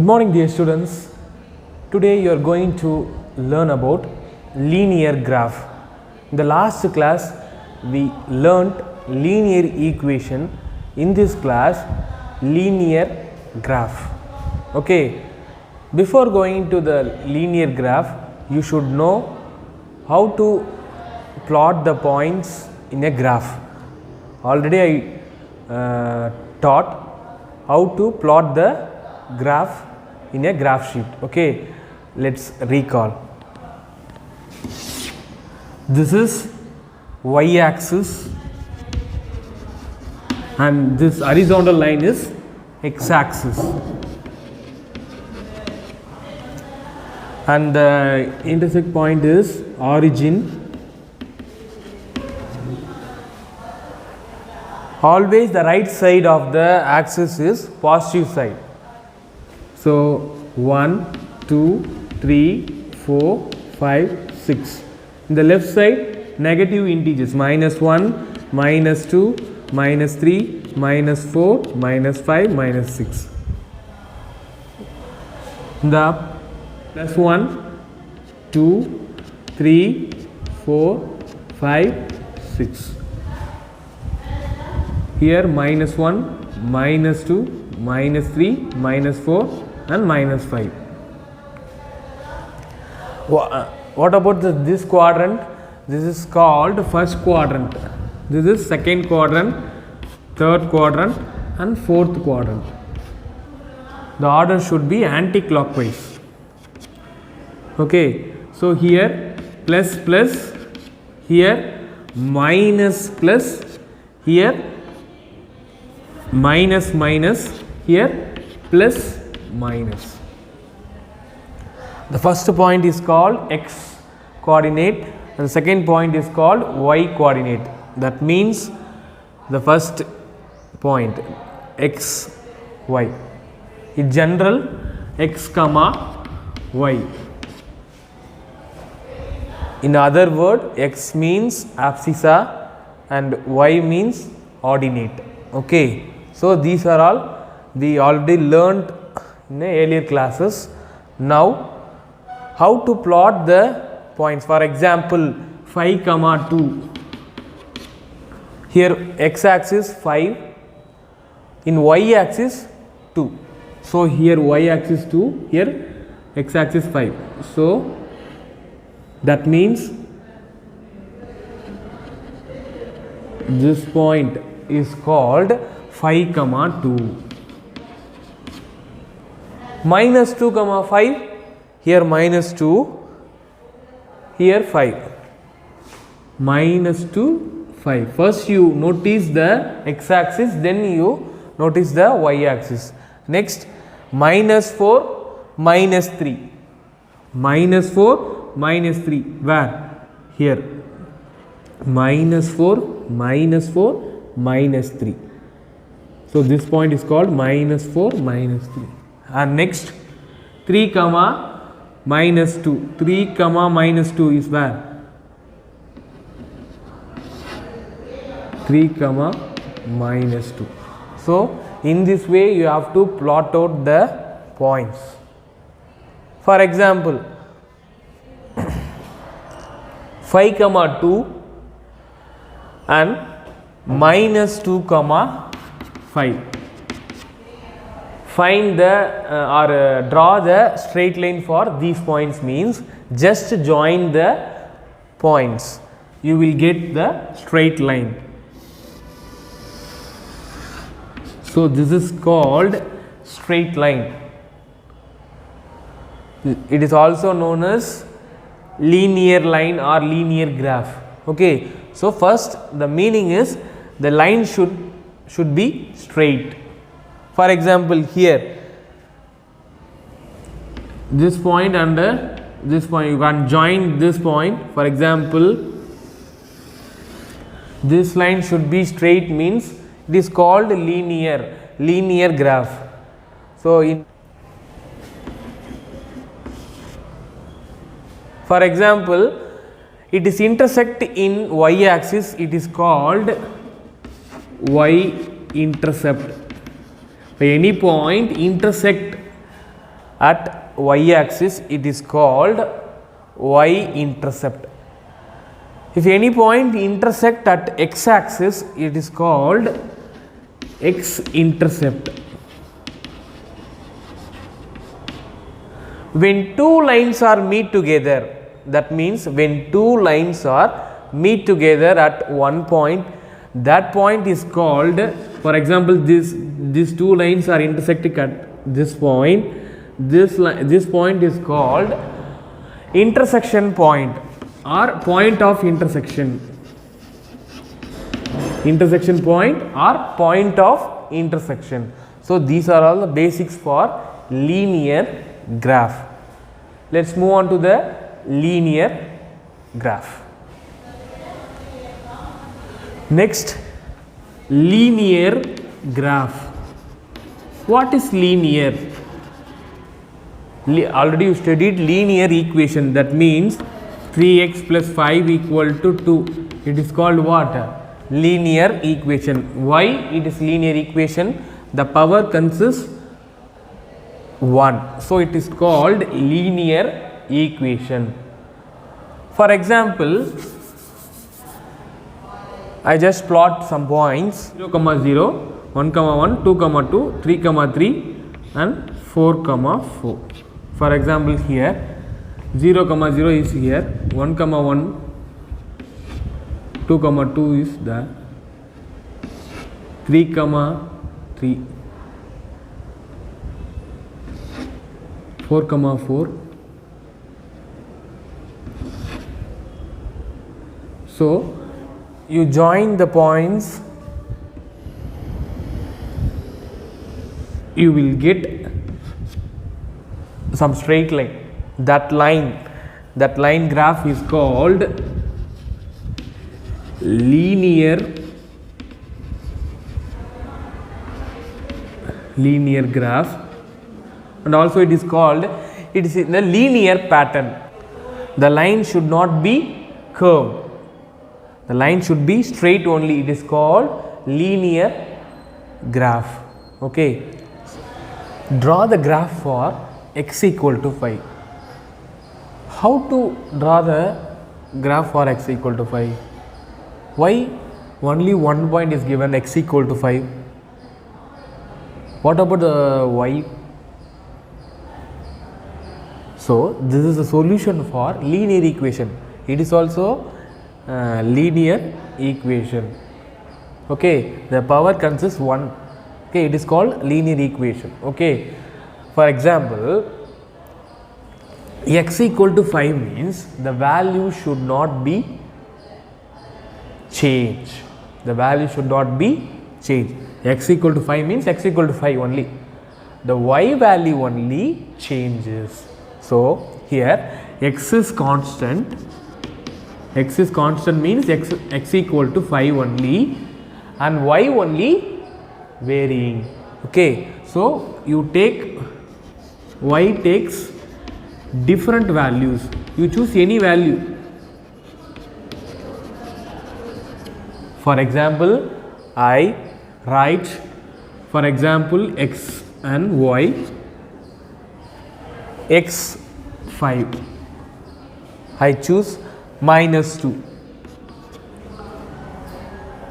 Good morning, dear students. Today you are going to learn about linear graph. In the last class we learnt linear equation. In this class linear graph. Okay, before going to the linear graph you should know how to plot the points in a graph. Already I taught how to plot the graph in a graph sheet. Okay, let's recall. This is y axis and this horizontal line is x axis, and the intersect point is origin. Always the right side of the axis is positive side. So 1, 2, 3, 4, 5, 6. In the left side negative integers -1, -2, -3, -4, -5, -6. The +1, 2, 3, 4, 5, 6. Here -1, -2, -3, -4 and -5. What about this quadrant? This is called first quadrant. This is second quadrant, third quadrant and fourth quadrant. The order should be anti-clockwise. Okay, so here plus plus, here minus plus, here minus minus, here plus minus. The first point is called x coordinate and the second point is called y coordinate. That means the first point x y, in general x comma y. In other word, x means abscissa and y means ordinate. Okay, so these are all we already learned in the earlier classes. Now how to plot the points? For example, 5 comma 2. Here x axis 5, in y axis 2. So here y axis 2, here x axis 5. So that means this point is called 5 comma 2. Minus 2 comma 5, here minus 2, here 5. Minus 2, 5. First you notice the x axis, then you notice the y axis. Next minus 4, minus 3. Minus 4, minus 3. Where? Here. Minus 4, minus 4, minus 3. So this point is called minus 4, minus 3. And next 3 comma minus 2. 3 comma minus 2 is where? 3 comma minus 2. So in this way you have to plot out the points. For example, 5 comma 2 and minus 2 comma 5. Find the draw the straight line for these points, means just join the points, you will get the straight line. So this is called straight line. It is also known as linear line or linear graph. Okay, so first the meaning is the line should be straight. For example, here this point and this point, you can join this point. For example, this line should be straight, means it is called linear graph. So for example, it is intersect in y axis, it is called y intercept. By any point intersect at y axis, it is called y intercept. If any point intersect at x axis, it is called x intercept. When two lines are meet together, that means when two lines are meet together at one point, that point is called, for example, these two lines are intersecting at this point, this point is called intersection point or point of intersection. Intersection point or point of intersection. So these are all the basics for linear graph. Let's move on to the linear graph. Next, linear graph. What is linear? Already you studied linear equation, that means 3x plus 5 equal to 2. It is called what? Linear equation. Why it is linear equation? The power consists 1. So it is called linear equation. For example, I just plot some points 0, 0, 1, 1, 2, 2, 3, 3 and 4, 4. For example, here 0, 0 is here, 1, 1, 2, 2 is there, 3, 3, 4, 4. So you join the points, you will get some straight line. That line graph is called linear graph, and also it is called, it is in the linear pattern. The line should not be curved. The line should be straight only. It is called linear graph. Okay. Draw the graph for x equal to 5. How to draw the graph for x equal to 5? Why only one point is given, x equal to 5? What about the y? So this is the solution for linear equation. It is also linear equation. Okay, the power consists 1. Okay, it is called linear equation. Okay, for example, x equal to 5 means the value should not be changed. The value should not be changed. X equal to 5 means x equal to 5 only. The y value only changes. So here x is constant. X is constant means x equal to 5 only, and y only varying. Okay, so you take, y takes different values. You choose any value. For example, I write, for example, x and y, x 5. I choose -2.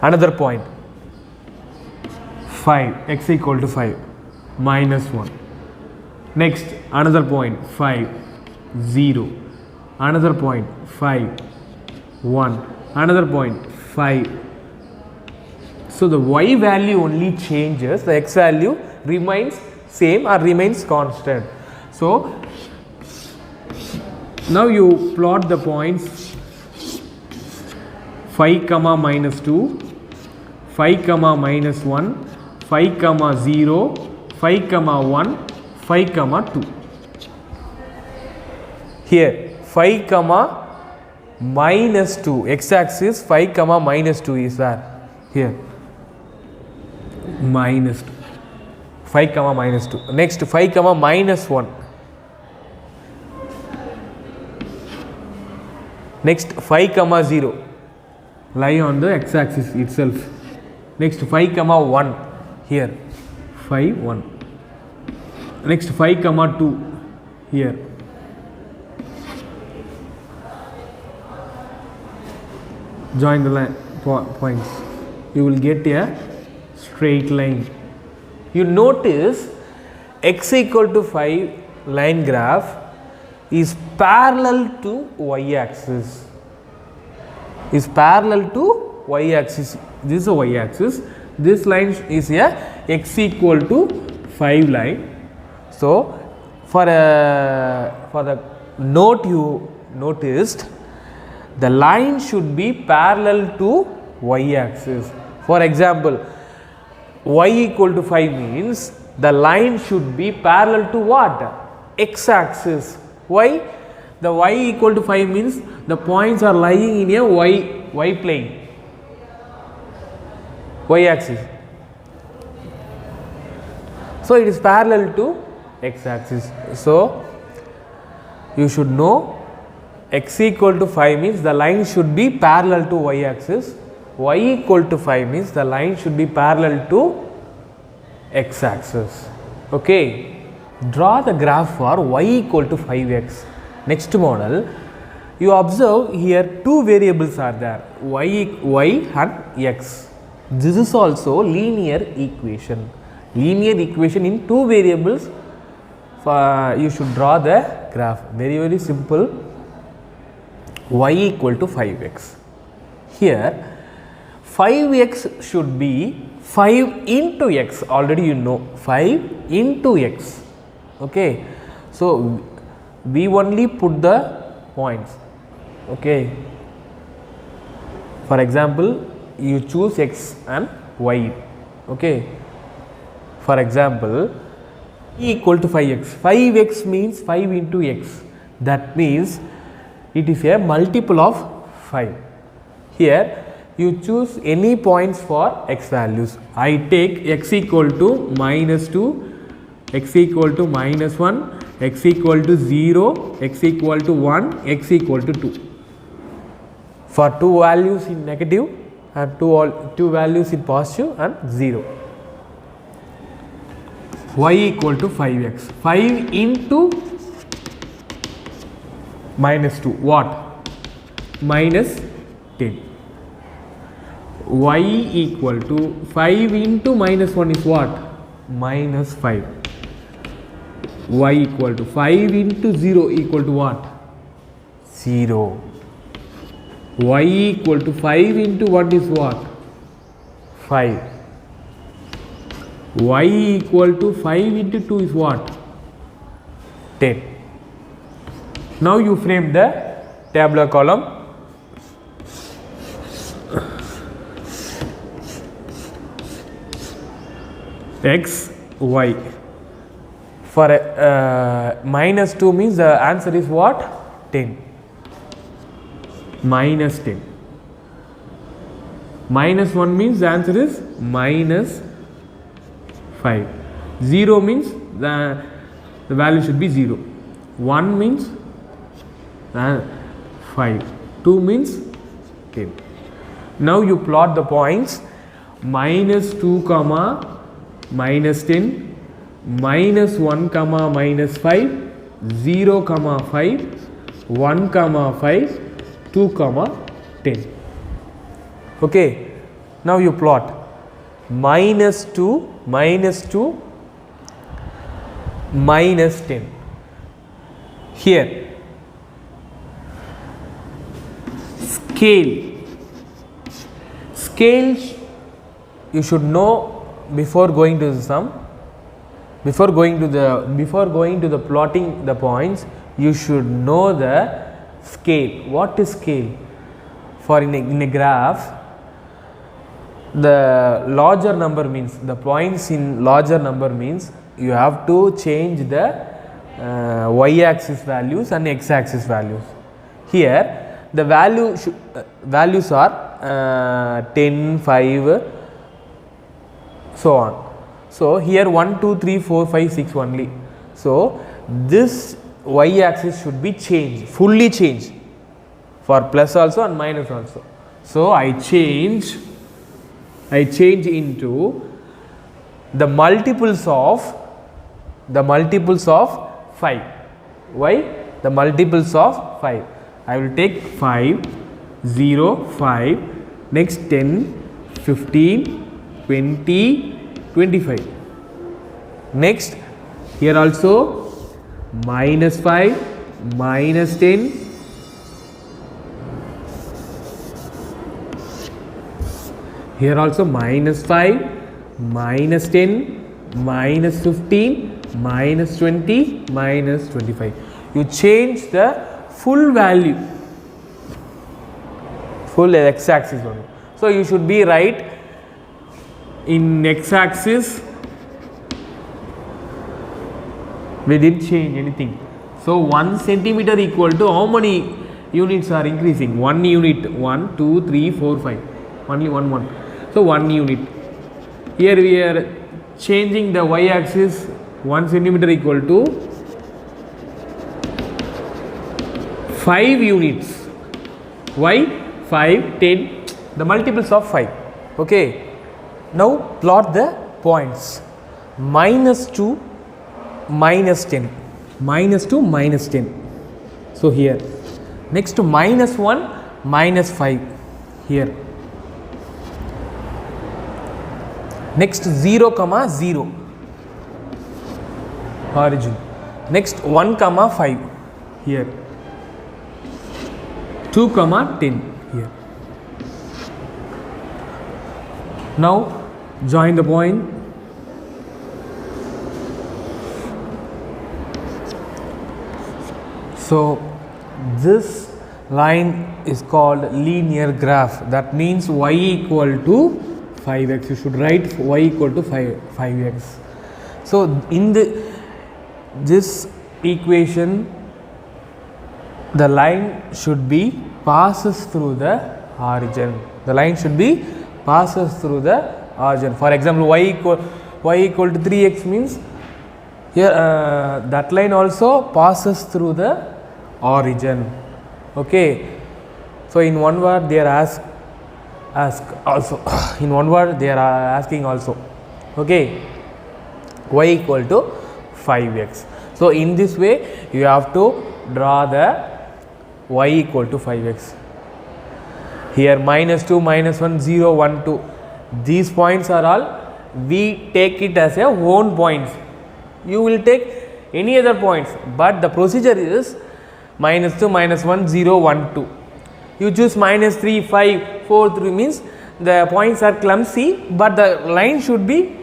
Another point, 5, x equal to 5, -1. Next, another point, 5, 0. Another point, 5, 1. Another point, 5. So the y value only changes, the x value remains same or remains constant. So now you plot the points 5, -2, 5, -1, 5, 0, 5, 1, 5, 2. Here 5, -2, x-axis 5, -2 is there. Here -2, 5, -2. Next 5, -1. Next 5, 0 lie on the x-axis itself. Next 5, 1 here, 5, 1. Next 5, 2 here. Join the line points. You will get a straight line. You notice x equal to 5 line graph is parallel to y axis. Is parallel to y axis. This is a y axis. This line is a x equal to 5 line. So for the note you noticed, the line should be parallel to y axis. For example, y equal to 5 means the line should be parallel to what? X axis. Why? The y equal to 5 means the points are lying in a y plane, y axis. So it is parallel to x axis. So you should know x equal to 5 means the line should be parallel to y axis. Y equal to 5 means the line should be parallel to x axis. Okay. Draw the graph for y equal to 5x. Next model, you observe here two variables are there, y and x. This is also linear equation. Linear equation in two variables. You should draw the graph. Very simple. Y equal to 5x. Here 5x should be 5 into x. Already you know 5 into x. Okay. So we only put the points. Okay. For example, you choose x and y. Okay. For example, equal to 5x. 5x means 5 into x. That means it is a multiple of 5. Here you choose any points for x values. I take x equal to minus 2, x equal to minus 1, x equal to 0, x equal to 1, x equal to 2. For two values in negative and two values in positive and 0. Y equal to 5x. 5 into minus 2, what? Minus 10. Y equal to 5 into minus 1 is what? Minus 5. Y equal to 5 into 0 equal to what? 0. Y equal to 5 into what is what? 5. Y equal to 5 into 2 is what? 10. Now you frame the tabular column. X, y. For minus 2 means the answer is what? 10. Minus 10. Minus 1 means the answer is minus 5. 0 means the value should be 0. 1 means 5. 2 means 10. Now you plot the points minus 2 comma minus 10, minus 1 comma minus 5, 0 comma 5, 1 comma 5, 2 comma 10. Okay. Now you plot minus 2, minus 2, minus 10. Here scale you should know before going to the sum. Before going to the plotting the points, you should know the scale. What is scale? For in a graph, the larger number means the points in larger number means you have to change the y axis values and x axis values. Here the values are 10, 5, so on. So here 1, 2, 3, 4, 5, 6 only. So this y axis should be changed, fully changed, for plus also and minus also. So I change into the multiples of 5. Why? The multiples of 5. I will take 5, 0, 5, next 10, 15, 20, 25. Next, here also minus 5, minus 10, here also minus 5, minus 10, minus 15, minus 20, minus 25. You change the full value, full x-axis only. So you should be right in x-axis. We didn't change anything. So 1 centimeter equal to how many units are increasing? 1 unit. 1, 2, 3, 4, 5. Only 1. So 1 unit. Here we are changing the y-axis. 1 centimeter equal to 5 units. Why? 5, 10, the multiples of 5. Okay. Now plot the points. Minus 2, minus 10. Minus 2, minus 10. So here. Next to minus 1, minus 5. Here. Next 0, 0. Origin. Next 1, 5. Here. 2, 10. Here. Now join the point. So this line is called linear graph. That means y equal to 5x. You should write y equal to 5x. So in this equation, the line should be passes through the origin. The line should be passes through the origin. For example, y equal to 3x means here that line also passes through the origin. Okay. So in one word they are ask also. In one word they are asking also. Okay. Y equal to 5x. So in this way you have to draw the y equal to 5x. Here minus 2, minus 1, 0, 1, 2. These points are all, we take it as a own points. You will take any other points, but the procedure is minus 2, minus 1, 0, 1, 2. You choose minus 3, 5, 4, 3 means the points are clumsy, but the line should be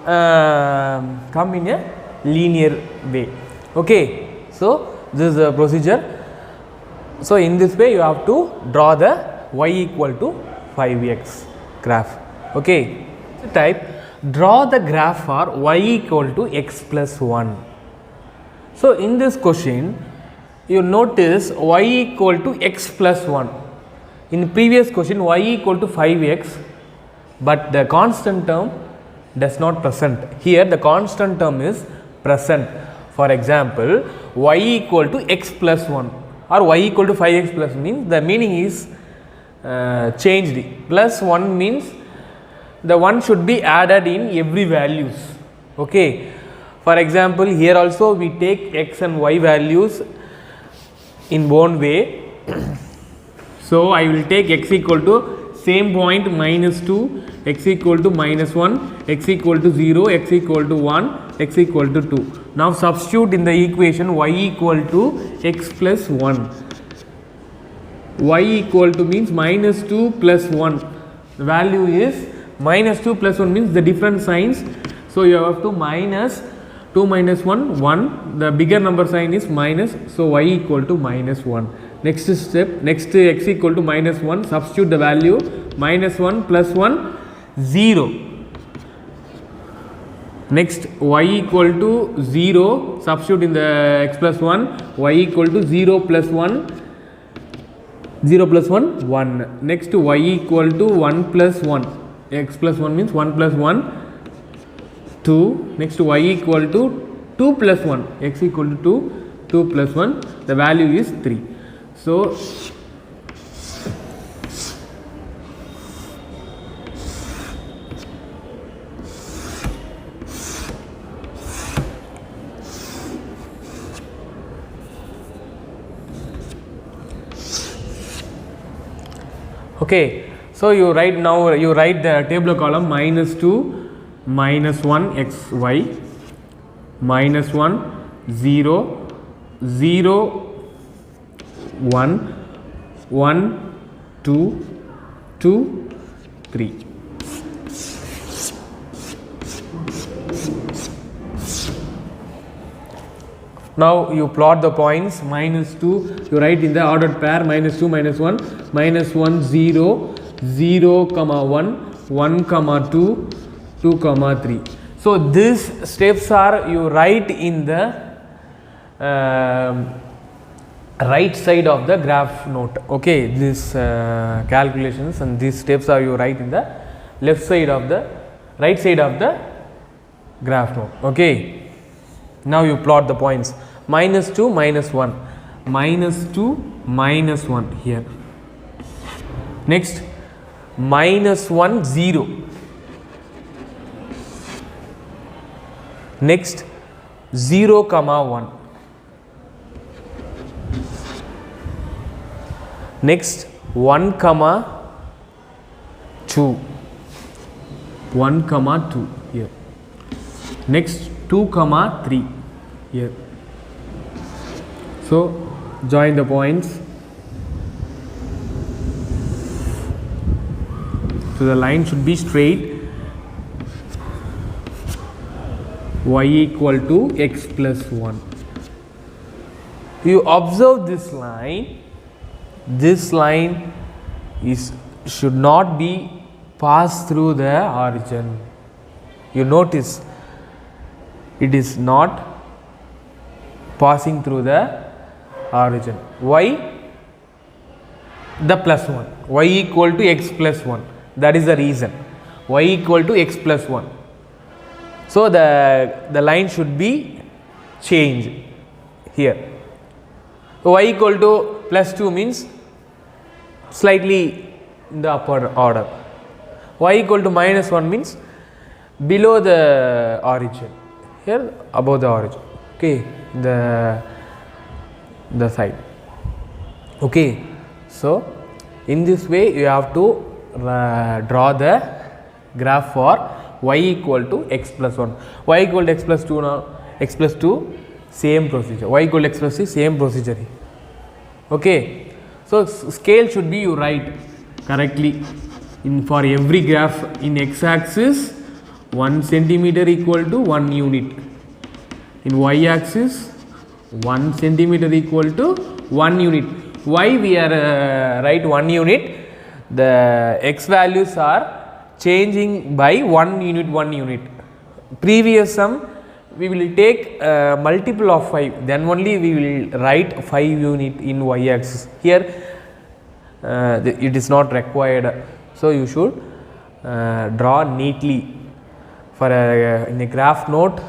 come in a linear way. Okay. So this is the procedure. So in this way you have to draw the y equal to 5x graph. Okay. Type draw the graph for y equal to x plus 1. So in this question you notice y equal to x plus 1. In previous question y equal to 5x, but the constant term does not present. Here the constant term is present. For example, y equal to x plus 1 or y equal to 5x plus means the meaning is changed. Plus 1 means the 1 should be added in every values. Okay. For example, here also we take x and y values in one way. So I will take x equal to same point minus 2, x equal to minus 1, x equal to 0, x equal to 1, x equal to 2. Now substitute in the equation y equal to x plus 1. Y equal to means minus 2 plus 1. The value is minus 2 plus 1 means the different signs. So you have to minus 2 minus 1, 1. The bigger number sign is minus. So y equal to minus 1. Next step, next x equal to minus 1. Substitute the value minus 1 plus 1, 0. Next y equal to 0. Substitute in the x plus 1. Y equal to 0 plus 1. 0 plus 1, 1. Next y equal to 1 plus 1. X plus 1 means 1 plus 1, 2. Next y equal to 2 plus 1. X equal to 2, 2 plus 1. The value is 3. So Okay, so you write now, you write the table column minus 2 minus 1 xy minus 1 0 0 1 1 2 2 3. Now you plot the points. Minus 2 you write in the ordered pair, minus 2 minus 1 minus 1 0 0 comma 1 1 comma 2 2 comma 3. So these steps are you write in the right side of the graph note. Okay, this calculations and these steps are you write in the left side of the right side of the graph note. Okay, now you plot the points. Minus 2 minus 1 minus 2 minus 1 here. Next minus 1 0. Next 0 comma 1. Next 1 comma 2. 1 comma 2 here. Next 2 comma 3 here. So join the points. So the line should be straight. Y equal to x plus 1. You observe this line. This line should not be passed through the origin. You notice it is not passing through the origin. Why? The plus 1. Y equal to x plus 1. That is the reason. Y equal to x plus 1. So the line should be changed here. So y equal to plus 2 means slightly in the upper order. Y equal to minus 1 means below the origin. Here above the origin. Okay, the side. Okay, so in this way you have to draw the graph for y equal to x plus 1. Y equal to x plus 2 now, x plus 2 same procedure. Y equal to x plus 3 same procedure. Okay, so scale should be you write correctly in for every graph. In x axis 1 centimeter equal to 1 unit. In y axis 1 centimeter equal to 1 unit. Why we are write 1 unit? The x values are changing by 1 unit 1 unit. Previous sum we will take multiple of 5, then only we will write 5 unit in y axis. Here it is not required. So you should draw neatly. For in a graph note,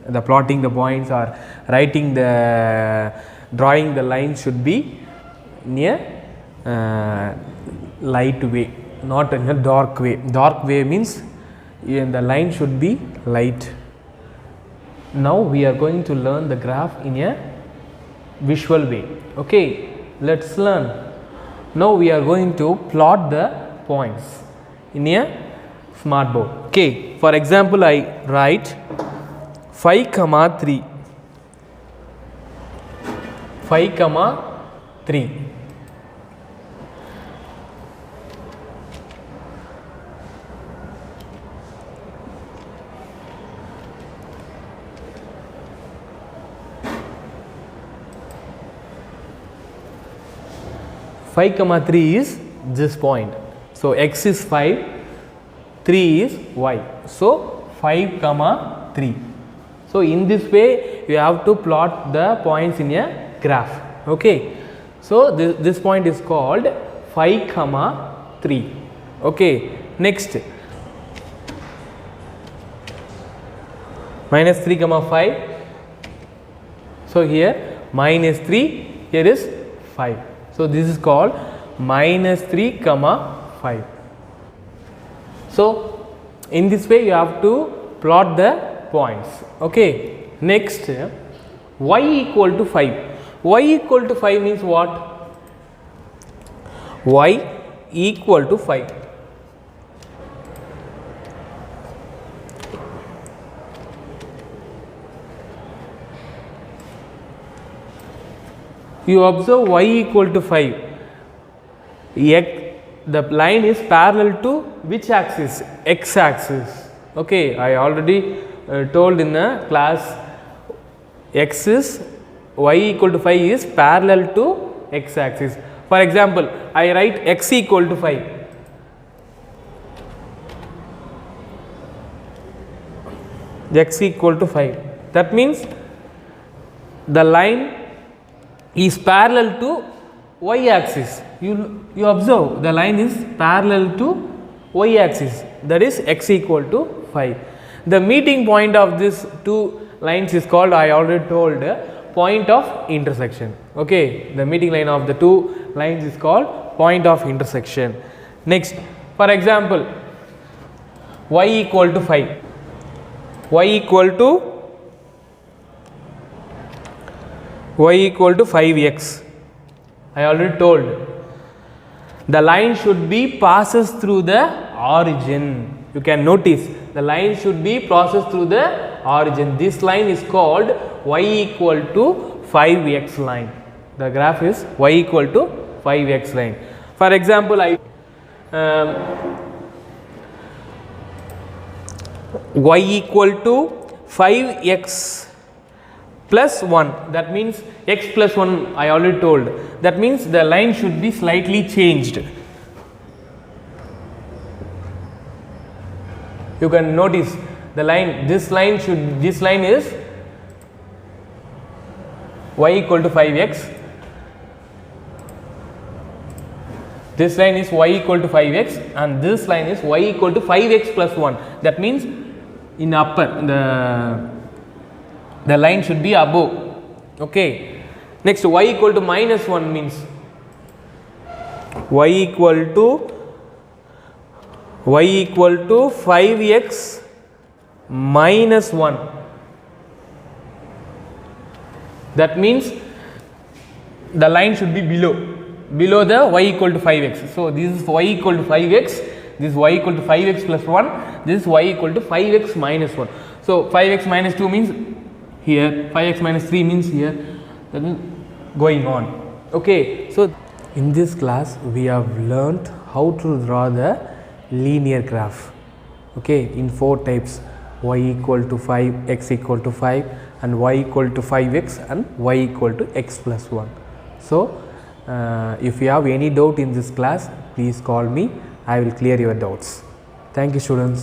the plotting the points or writing the drawing the line should be in a light way, not in a dark way. Dark way means the line should be light. Now we are going to learn the graph in a visual way. Okay, let's learn. Now we are going to plot the points in a smart board. Okay, for example I write 5 comma 3, 5 comma 3. Five comma 3 is this point. So x is 5, 3 is y. So 5 comma 3. So in this way you have to plot the points in a graph. Okay, so this point is called 5 comma 3. Okay, next minus 3 comma 5. So here minus 3, here is 5. So this is called minus 3 comma 5. So in this way you have to plot the points. Okay, next y equal to 5. Y equal to 5 means what? Y equal to 5. You observe y equal to 5. The line is parallel to which axis? X axis. Okay, I already told in the class x is y equal to 5 is parallel to x axis. For example, I write x equal to 5. X equal to 5. That means the line is parallel to y axis. You observe the line is parallel to y axis, that is x equal to 5. The meeting point of these two lines is called, I already told, point of intersection. Okay, the meeting line of the two lines is called point of intersection. Next, for example, y equal to 5. Y equal to 5x. I already told the line should be passes through the origin. You can notice the line should be passes through the origin. This line is called y equal to 5x line. The graph is y equal to 5x line. For example, y equal to 5x plus 1, that means x plus 1 I already told, that means the line should be slightly changed. You can notice the line, this line is y equal to 5x, this line is y equal to 5x, and this line is y equal to 5x plus 1. That means in upper the line should be above. Okay. Next, y equal to minus 1 means y equal to 5x minus 1. That means the line should be below the y equal to 5x. So this is y equal to 5x, this is y equal to 5x plus 1, this is y equal to 5x minus 1. So 5x minus 2 means here, 5x minus 3 means here, that means going on. Okay, so in this class we have learnt how to draw the linear graph. Okay, in 4 types: y equal to 5, x equal to 5, and y equal to 5x, and y equal to x plus 1. So if you have any doubt in this class, please call me. I will clear your doubts. Thank you, students.